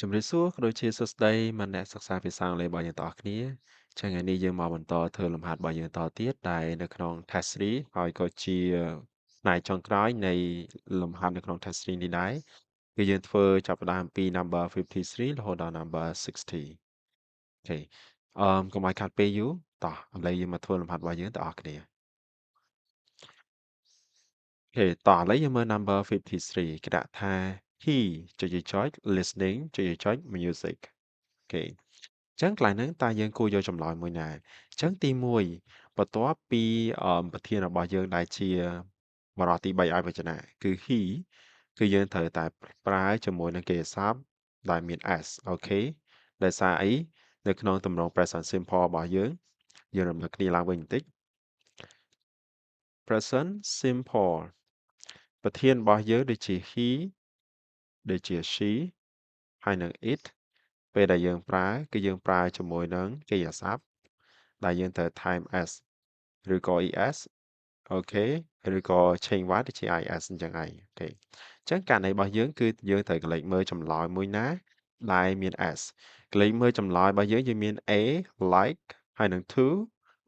ជំរាបសួរក៏ដូចជាសួស្តីមិត្តអ្នកសិក្សាភាសាអង់គ្លេសរបស់យើងទាំងអស់គ្នាថ្ងៃនេះយើងមកបន្តធ្វើលំហាត់របស់យើងតទៀតដែលនៅក្នុង test 3ហើយក៏ជាផ្នែកចុងក្រោយនៃលំហាត់នៅក្នុង test 3នេះដែរគឺយើងធ្វើចាប់ផ្ដើមពី number 53រហូតដល់ number 60អូខេកុំឲ្យខាត់ពេលយូរតោះឥឡូវយើងមកធ្វើលំហាត់របស់យើងទាំងអស់គ្នាអូខេតោះឥឡូវយើងមើល number 53គេដាក់ថា he ចុចចុច listening ចុចចុច music អូខេ ចឹងកន្លែងហ្នឹងតើយើងគួរយកចម្លើយមួយណាចឹងទី1បន្ទាប់ពីប្រធានរបស់យើងដែលជាបរិបទទី3ឲ្យវចនៈគឺ he គឺយើងត្រូវតែប្រើជាមួយនឹងកិរិយាសព្ទដែលមាន s អូខេដោយសារអីនៅក្នុងទម្រង់ present simple របស់យើងរំលឹកគ្នាឡើងវិញបន្តិច present simple ប្រធានរបស់យើងដូចជា he ដូចជា she ហើយនិង it ពេលដែលយើងប្រើគឺយើងប្រើជាមួយនឹងកិរិយាសព្ទដែលយើងត្រូវថែម s ឬក៏ es អូខេឬក៏ឆេងវ៉ាដូចជា is អញ្ចឹងឯងអូខេអញ្ចឹងករណីរបស់យើងគឺយើងត្រូវកលេចមើលចម្លើយមួយណាដែលមាន s កលេចមើលចម្លើយរបស់យើងមាន a like ហើយនឹង to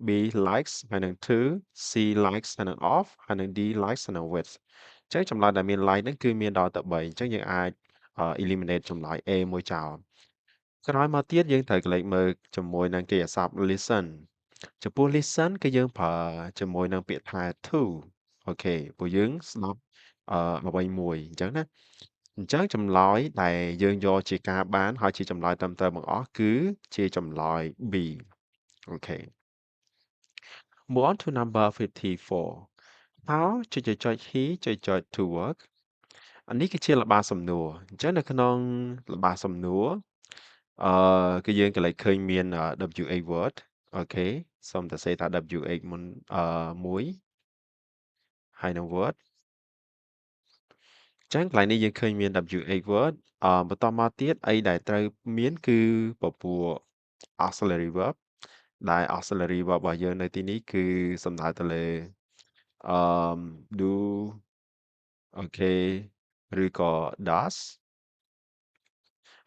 b likes ហើយនឹង to c likes ហើយនឹង off ហើយនឹង d likes ហើយនឹង with អញ្ចឹងចម្លើយដែលមាន like ហ្នឹងគឺមានដល់ទៅ3អញ្ចឹងយើងអាចeliminate ចម្លើយ A មួយចោលក្រោយមកទៀតយើងត្រូវក្រឡេកមើលជាមួយនឹងកិរិយាសព្ទ listen ចំពោះ listen គឺយើងប្រើជាមួយនឹងពាក្យថា to អូខេព្រោះយើងស្ដាប់អ្វីមួយអញ្ចឹងណាអញ្ចឹងចម្លើយដែលយើងយកជាការបានហើយជាចម្លើយត្រឹមត្រូវបង្អស់គឺជាចម្លើយ B អូខេ Move on to number 54 How ចុចចុច he ចុចចុច to work អានេះគឺជាល្បាលសំណួរអញ្ចឹងនៅក្នុងល្បាលសំណួរអគឺយើងក៏លេចឃើញមាន WH word អូខេសូមតែសេថា WH មុនមួយហើយនឹង word អញ្ចឹងកន្លែងនេះយើងឃើញមាន WH word បន្តមកទៀតអីដែលត្រូវមានគឺពពួក auxiliary verb ដែល auxiliary verb របស់យើងនៅទីនេះគឺសំដៅទៅលើអឺ do អូខេឬក៏ does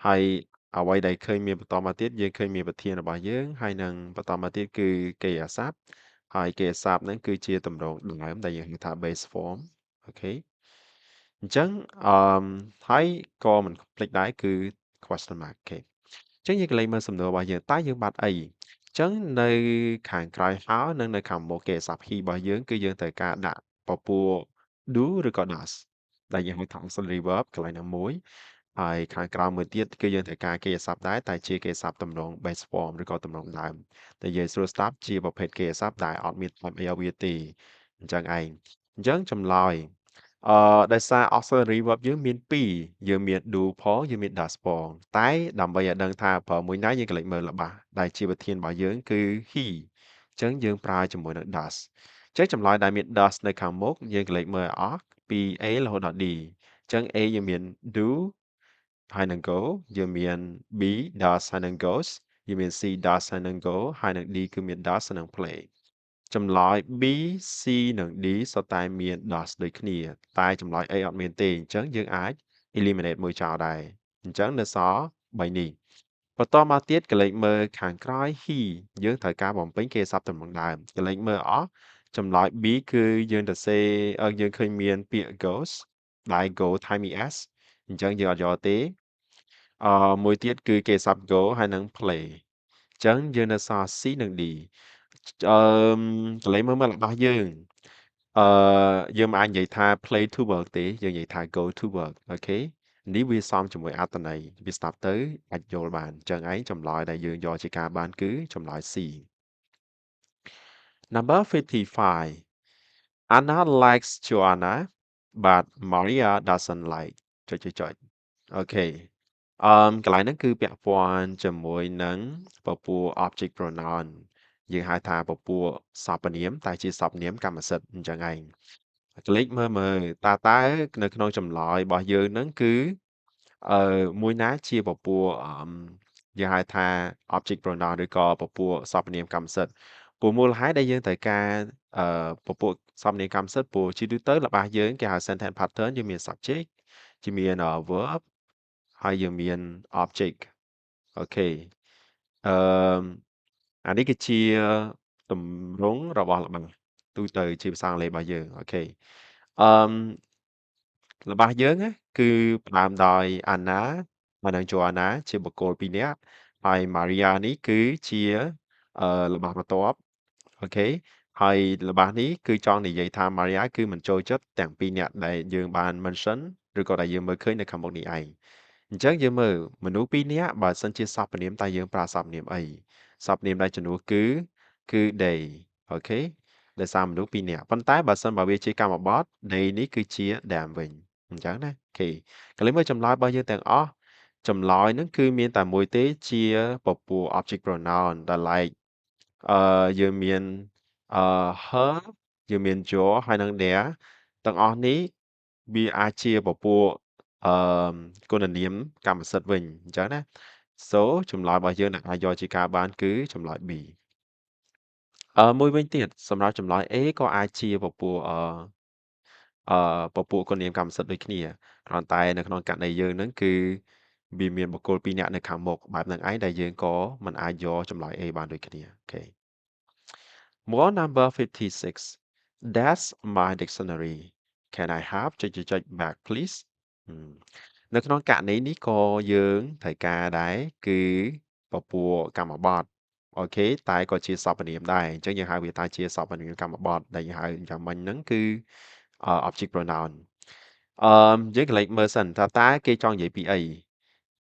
ហើយអ្វីដែលឃើញមានបន្តមកទៀតយើងឃើញមានប្រធានរបស់យើងហើយនឹងបន្តមកទៀតគឺកិរិយាសព្ទហើយកិរិយាសព្ទហ្នឹងគឺជាទម្រង់ដើមដែលយើងហៅថា base form អូខេអញ្ចឹងអឺហើយក៏មិនភ្លេចដែរគឺ question mark អូខេអញ្ចឹងយើងក៏លេខមើលសំណួររបស់យើងតើយើងបាត់អីអញ្ចឹងនៅខាងក្រោយ how និងនៅខាងមុខកិរិយាសព្ទ he របស់យើងគឺយើងត្រូវការដាក់ពពួក do ឬក៏ does ដែលយើងហៅថា auxiliary verb កន្លែងណាមួយហើយខាងក្រោមមួយទៀតគឺយើងត្រូវការកិរិយាសព្ទដែរតែជាកិរិយាសព្ទទម្រង់ base form ឬក៏ទម្រង់ដើមតែនិយាយស្រួលស្ដាប់ជាប្រភេទកិរិយាសព្ទដែលអត់មានថែមអីឲ្យវាទេអញ្ចឹងឯងអញ្ចឹងចម្លើយដោយសារ auxiliary verb យើងមាន2យើងមាន do ផងយើងមាន does ផងតែដើម្បីឲ្យដឹងថាប្រើមួយណាយើងក៏លេចមើលល្បះដែលជាប្រធានរបស់យើងគឺ he អញ្ចឹងយើងប្រើជាមួយនឹង does អញ្ចឹងចម្លើយដែលមាន does នៅខាងមុខយើងក៏លេចមើលឲ្យអស់ពី A រហូតដល់ D អញ្ចឹង A យើងមាន do ហើយនឹង go យើងមាន B does ហើយនឹង goes យើងមាន C does ហើយនឹង go ហើយនឹង D គឺមាន does ហើយនឹង play ចម្លើយ B C និង D សុទ្ធតែមាន does ដូចគ្នាតែចម្លើយ A អត់មានទេអញ្ចឹងយើងអាច eliminate មួយចោលដែរអញ្ចឹងនៅសល់3នេះបន្តមកទៀតកលេចមើលខាងក្រោយ he យើងត្រូវការបំពេញកិរិយាសព្ទទម្រង់ដើមកលេចមើលអស់ចម្លើយ B គឺយើងទៅសេយើងឃើញមានពាក្យ goes ដែល go ថែម es អញ្ចឹងយើងអត់យកទេមួយទៀតគឺកិរិយាសព្ទ go ហើយនឹង play អញ្ចឹងយើងនៅសល់ C និង D អឺកន្លែងមើលរបស់យើងអឺយើងមិនអាចនិយាយថា play to work ទេយើងនិយាយថា go to work អូខេនេះវាសមជាមួយអត្ថន័យវាស្ដាប់ទៅអាចយល់បានអញ្ចឹងឯងចម្លើយដែលយើងយកជាការបានគឺចម្លើយ C Number 55 Anna likes Joanna but Maria doesn't like ចុចអូខេកន្លែងហ្នឹងគឺពាក់ព័ន្ធជាមួយនឹងពពួក object pronoun យើងហៅថាពពួកសព្វនាមតែជាសព្វនាមកម្មសិទ្ធិអញ្ចឹងឯងក្លេកមើលតើនៅក្នុងចម្លើយរបស់យើងហ្នឹងគឺមួយណាជាពពួកយើងហៅថា object pronoun ឬក៏ពពួកសព្វនាមកម្មសិទ្ធិព្រោះមូលហេតុដែលយើងត្រូវការពពួកសព្វនាមកម្មសិទ្ធិព្រោះជាទូទៅរបស់យើងគេហៅ sentence pattern យើងមាន subject ជាមាន verb ហើយយើងមាន object អូខេអឺអានេះគឺជាទម្រង់របស់ល្បះទូទៅជាភាសាអង់គ្លេសរបស់យើងអូខេអឺរបស់យើងណាគឺផ្ដើមដោយ Anna ហើយនិង Joanna ជាបុគ្គល2នាក់ហើយ Maria នេះគឺជារបស់បន្ទាប់អូខេហើយរបស់នេះគឺចង់និយាយថា Maria គឺមិនចូលចិត្តទាំងពីរនាក់ដែលយើងបាន mention ឬក៏ដែលយើងមើលឃើញនៅខាងមុខនេះឯងអញ្ចឹងយើងមើលមនុស្សពីរនាក់បើសិនជាសព្វនាមតើយើងប្រើសព្វនាមអីសព្វនាមដែលជំនួសគឺ they អូខេដោយសារមនុស្សពីរនាក់ប៉ុន្តែបើសិនបើវាជាកម្មបត្តិ they នេះគឺជា them វិញអញ្ចឹងណាអូខេកន្លែងមើលចម្លើយរបស់យើងទាំងអស់ចម្លើយហ្នឹងគឺមានតែមួយទេជាពពួក object pronoun ដែល like យើងមានher យើងមាន your ហើយនិង their ទាំងអស់នេះវាអាចជាពពួកអឺគុណនាមកម្មសិទ្ធិវិញអញ្ចឹងណា so ចម្លើយរបស់យើងដែលអាចយកជាការបានគឺចម្លើយ B មួយវិញទៀតសម្រាប់ចម្លើយ A ក៏អាចជាពពួកគុណនាមកម្មសិទ្ធិដូចគ្នាគ្រាន់តែនៅក្នុងករណីយើងហ្នឹងគឺវាមានបុគ្គលពីរនាក់នៅខាងមុខបែបហ្នឹងឯងដែលយើងក៏មិនអាចយកចម្លើយ A បានដូចគ្នាអូខេ More number 56 That's my dictionary Can I have ចុច back please អឺនៅក្នុងករណីនេះក៏យើងត្រូវការដែរគឺពពួកកម្មបត្តិអូខេតែក៏ជាសព្វនាមដែរអញ្ចឹងយើងហៅវាថាជាសព្វនាមកម្មបត្តិដែលយើងហៅយ៉ាងមិញហ្នឹងគឺobject pronoun យើងកន្លែងមើលសិនតើគេចង់និយាយពីអី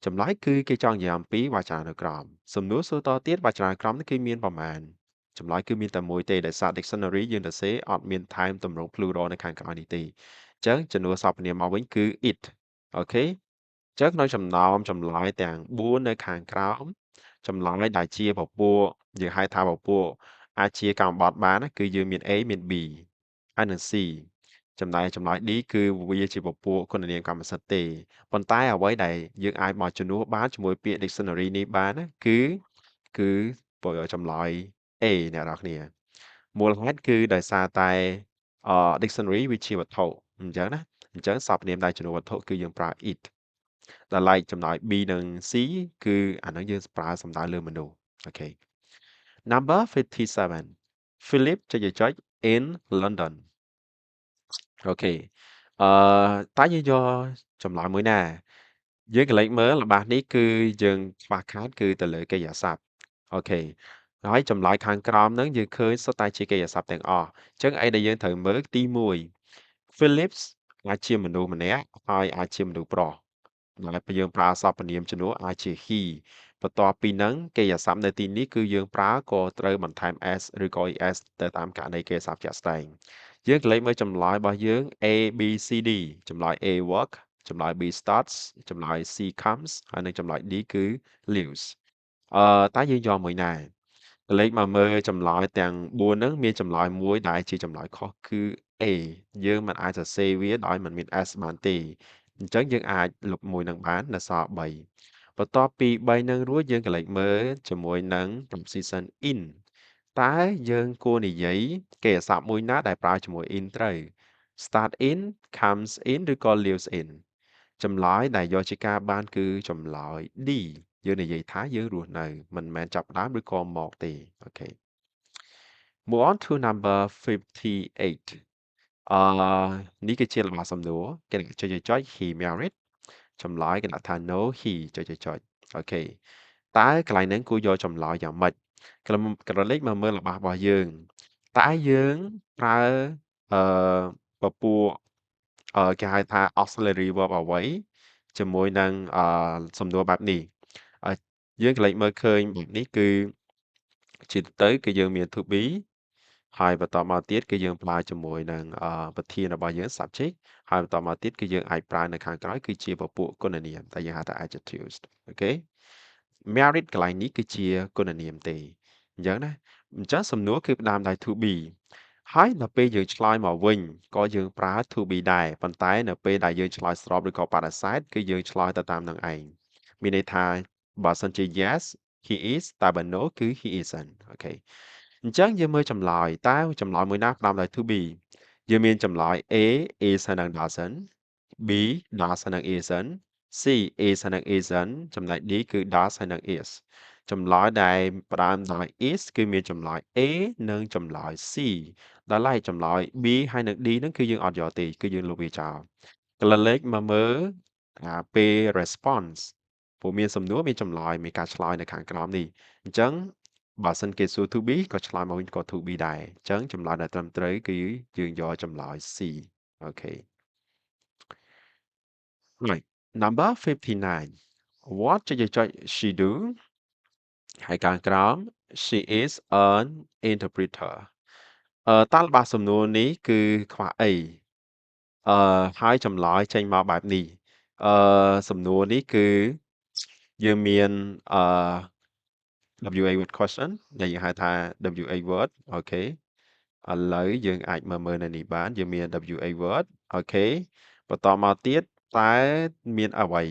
ចម្លើយគឺគេចង់និយាយអំពីវចនានុក្រមសំណួរសួរតទៀតវចនានុក្រមនេះគឺមានប្រមាណចម្លើយគឺមានតែមួយទេដោយសារ dictionary យើងទៅសេអត់មានថែមទម្រង់ plural នៅខាងក្រោយនេះទេអញ្ចឹងចំនួនសព្វនាមមកវិញគឺ it អូខេអញ្ចឹងក្នុងចំណោមចម្លើយទាំង4នៅខាងក្រោមចម្លើយដែលជាពពួកយើងហៅថាពពួកអាចជាកម្មបត្តិបានគឺយើងមាន A មាន B ហើយនិង C ចំណែកចម្លើយ D គឺវាជាពពួកគុណនាមកម្មសិទ្ធិទេប៉ុន្តែអ្វីដែលយើងអាចមកជំនួសបានជាមួយពាក្យ dictionary នេះបានណាគឺចម្លើយ A អ្នកនរគ្នាមូលហេតុគឺដោយសារតែdictionary វាជាវត្ថុអញ្ចឹងណាអញ្ចឹងសព្វនាមដែលជំនួសវត្ថុគឺយើងប្រើ it ដែល like ចំណោយ B និង C គឺអាហ្នឹងយើងប្រើសំដៅលើមនុស្សអូខេ Number 57 Philip ចុច in London អូខេតើយើងយកចម្លើយមួយណាយើងកន្លែងមើលរបស់នេះគឺយើងខ្វះខាតគឺទៅលើកិរិយាសព្ទអូខេហើយចម្លើយខាងក្រោមហ្នឹងយើងឃើញសុទ្ធតែជាកិរិយាសព្ទទាំងអស់អញ្ចឹងអីដែលយើងត្រូវមើលទី1 Philips អាចជាមនុស្សម្នាក់ហើយអាចជាមនុស្សប្រុសដែលយើងប្រើសព្វនាមជំនួសអាចជា he បន្ទាប់ពីហ្នឹងកិរិយាសព្ទនៅទីនេះគឺយើងប្រើក៏ត្រូវបន្ថែម s ឬក៏ es ទៅតាមករណីកិរិយាសព្ទជាក់ស្ដែងយើងកន្លែងមើលចម្លើយរបស់យើង A B C D ចម្លើយ A work ចម្លើយ B starts ចម្លើយ C comes ហើយនិងចម្លើយ D គឺ lives តើយើងយកមួយណាកលេចមកមើលចម្លើយទាំង4ហ្នឹងមានចម្លើយមួយដែលជាចម្លើយខុសគឺ A យើងមិនអាចសរសេរវាដោយមិនមាន S បានទេអញ្ចឹងយើងអាចលុបមួយនឹងបាននៅសល់3បន្ទាប់ពី3នឹងរួចយើងកលេចមើលជាមួយនឹង preposition in តើយើងគួរនិយាយកិរិយាសព្ទមួយណាដែលប្រើជាមួយ in ត្រូវ start in comes in ឬក៏ lives in ចម្លើយដែលយកជាការបានគឺចម្លើយ D យើងនិយាយថាយើងរស់នៅមិនមែនចាប់ផ្ដើមឬក៏មកទេអូខេ Move on to number 58នេះគឺជាលំដាប់សំណួរគេនឹងចុច he married ចម្លើយគេដាក់ថា no he ចុចអូខេតើកន្លែងហ្នឹងគួរយកចម្លើយយ៉ាងម៉េចក្រឡេកមកមើលរបស់យើងតើយើងប្រើអឺពពួកគេហៅថា auxiliary verb អ្វីជាមួយនឹងសំណួរបែបនេះយើងកន្លែងមើលឃើញបែបនេះគឺជាទូទៅគឺយើងមាន to be ហើយបន្តមកទៀតគឺយើងប្រើជាមួយនឹងប្រធានរបស់យើង subject ហើយបន្តមកទៀតគឺយើងអាចប្រើនៅខាងក្រោយគឺជាពពួកគុណនាមតែយើងហៅថា adjectives អូខេ married កន្លែងនេះគឺជាគុណនាមទេអញ្ចឹងណាអញ្ចឹងសំណួរគឺផ្ដើមដោយ to be ហើយនៅពេលយើងឆ្លើយមកវិញក៏យើងប្រើ to be ដែរប៉ុន្តែនៅពេលដែលយើងឆ្លើយស្របឬក៏បដិសេធគឺយើងឆ្លើយទៅតាមនឹងឯងមានន័យថាបើសិនជា yes he is តែបើ no គឺ he isn't អូខេអញ្ចឹងយើងមើលចម្លើយតើចម្លើយមួយណាផ្ដើមដោយ to be យើងមានចម្លើយ A is ហើយនិង doesn't B does ហើយនិង isn't C is ហើយនិង isn't ចំណែក D គឺ does ហើយនិង is ចម្លើយដែលផ្ដើមដោយ is គឺមានចម្លើយ A និងចម្លើយ C ដល់ឡែកចម្លើយ B ហើយនិង D ហ្នឹងគឺយើងអត់យកទេគឺយើងលុបវាចោលក្រឡេកមកមើលពេល response ព្រោះមានសំណួរមានចម្លើយមានការឆ្លើយនៅខាងក្រោមនេះអញ្ចឹងបើសិនគេសួរ to be ក៏ឆ្លើយមកវិញក៏ to be ដែរអញ្ចឹងចម្លើយដែលត្រឹមត្រូវគឺយើងយកចម្លើយ C អូខេ right number 59 what ចុច she do ហើយខាងក្រោម she is an interpreter តើល្បះសំណួរនេះគឺខ្វះអីហើយចម្លើយចេញមកបែបនេះសំណួរនេះគឺយើងមានWA word question ដែលយើងហៅថា WA word អូខេឥឡូវយើងអាចមើលនៅនេះបានយើងមាន WA word អូខេបន្តមកទៀតតើមានអ្វី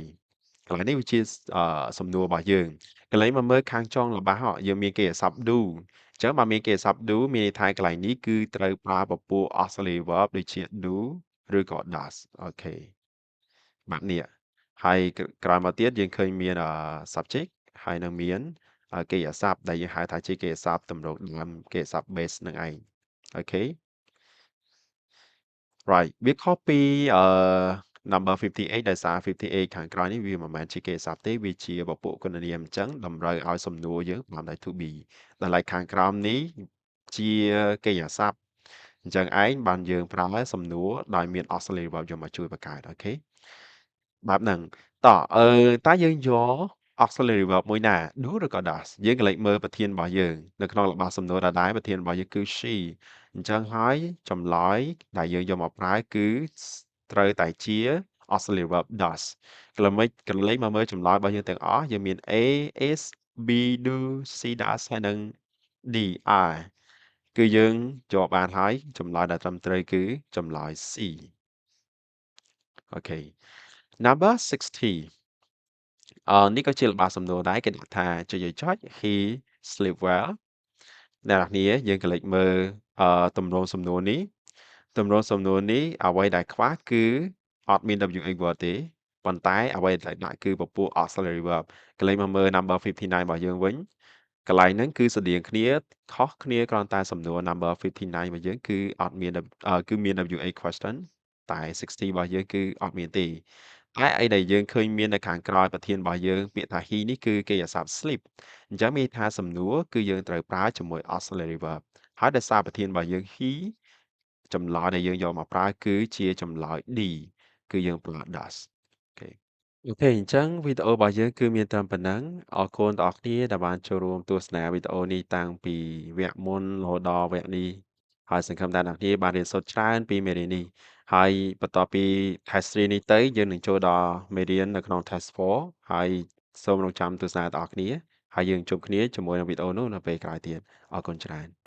កន្លែងនេះវាជាសំណួររបស់យើងកន្លែងមកមើលខាងចុងល្បះយើងមានគេស័ព្ទ do អញ្ចឹងបើមានគេស័ព្ទ do មានន័យថាកន្លែងនេះគឺត្រូវប្រើពពួក auxiliary verb ដូចជា do ឬក៏ does អូខេបែបនេះហើយក្រោយមកទៀតយើងឃើញមាន subject ហើយនឹងមានកិរិយាសព្ទដែលយើងហៅថាជាកិរិយាសព្ទទម្រង់ដើមកិរិយាសព្ទ base នឹងឯងអូខេ right វាខុសពីnumber 58ដែលសារ58ខាងក្រោយនេះវាមិនមែនជាកិរិយាសព្ទទេវាជាពពួកគុណនាមអញ្ចឹងតម្រូវឲ្យសំណួរយើងបានដោយ to be ដែលឡែកខាងក្រោមនេះជាកិរិយាសព្ទអញ្ចឹងឯងបានយើងប្រើសំណួរដោយមាន auxiliary verb យកមកជួយបង្កើតអូខេបែបហ្នឹងតើយើងយក auxiliary verb មួយណា do ឬក៏ does យើងក៏លេចមើលប្រធានរបស់យើងនៅក្នុងល្បះសំណួរដដែលប្រធានរបស់យើងគឺ she អញ្ចឹងហើយចម្លើយដែលយើងយកមកប្រើគឺត្រូវតែជា auxiliary verb does ក្រឡេកមកមើលចម្លើយរបស់យើងទាំងអស់យើងមាន A is B do C does ហើយនិង D are គឺយើងយកបានហើយចម្លើយដែលត្រឹមត្រូវគឺចម្លើយ C អូខេ number 60នេះក៏ជាល្បះសំណួរដែរគេដាក់ថាចុច he sleep well អ្នកនរគ្នាយើងក៏លេចមើលទម្រង់សំណួរនេះទម្រង់សំណួរនេះអ្វីដែលខ្វះគឺអត់មាន WA word ទេប៉ុន្តែអ្វីដែលដាក់គឺពពួក auxiliary verb ក៏លេចមកមើល number 59របស់យើងវិញកន្លែងហ្នឹងគឺស្រដៀងគ្នាខុសគ្នាគ្រាន់តែសំណួរ number 59របស់យើងគឺអត់មានគឺមាន WA question តែ60របស់យើងគឺអត់មានទេតែអីដែលយើងឃើញមាននៅខាងក្រោយប្រធានរបស់យើងពាក្យថា he នេះគឺកិរិយាសព្ទ sleep អញ្ចឹងមានថាសំណួរគឺយើងត្រូវប្រើជាមួយ auxiliary verb ហើយដោយសារប្រធានរបស់យើង he ចម្លើយដែលយើងយកមកប្រើគឺជាចម្លើយ D គឺយើងប្រើ does អូខេអូខេអញ្ចឹងវីដេអូរបស់យើងគឺមានត្រឹមប៉ុណ្ណឹងអរគុណដល់អ្នកគ្នាដែលបានចូលរួមទស្សនាវីដេអូនេះតាំងពីវគ្គមុនរហូតដល់វគ្គនេះហើយសង្ឃឹមថាអ្នកគ្នាបានរៀនសូត្រច្រើនពីមេរៀននេះហើយបន្ទាប់ពី test 3នេះទៅយើងនឹងចូលដល់មេរៀននៅក្នុង test 4ហើយសូមរងចាំទស្សនាដល់អ្នកគ្នាហើយយើងជួបគ្នាជាមួយនឹងវីដេអូនោះនៅពេលក្រោយទៀតអរគុណច្រើន